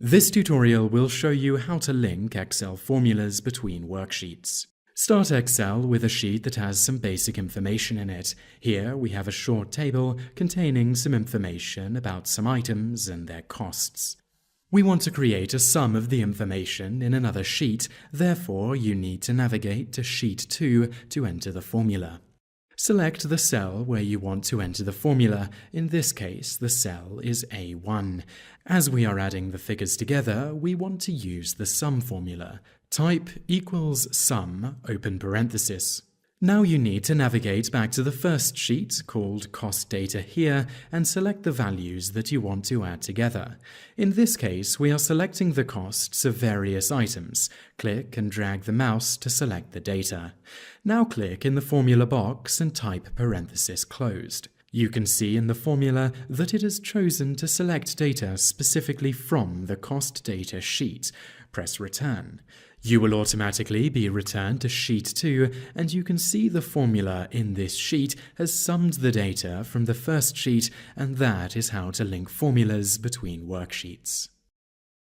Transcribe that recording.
This tutorial will show you how to link Excel formulas between worksheets. Start Excel with a sheet that has some basic information in it. Here we have a short table containing some information about some items and their costs. We want to create a sum of the information in another sheet, therefore you need to navigate to Sheet 2 to enter the formula. Select the cell where you want to enter the formula. In this case, the cell is A1. As we are adding the figures together, we want to use the sum formula. Type equals sum, open parenthesis. Now you need to navigate back to the first sheet, called Cost Data here, and select the values that you want to add together. In this case, we are selecting the costs of various items. Click and drag the mouse to select the data. Now click in the formula box and type parenthesis closed. You can see in the formula that it has chosen to select data specifically from the Cost Data sheet. Press Return. You will automatically be returned to Sheet 2, and you can see the formula in this sheet has summed the data from the first sheet, and that is how to link formulas between worksheets.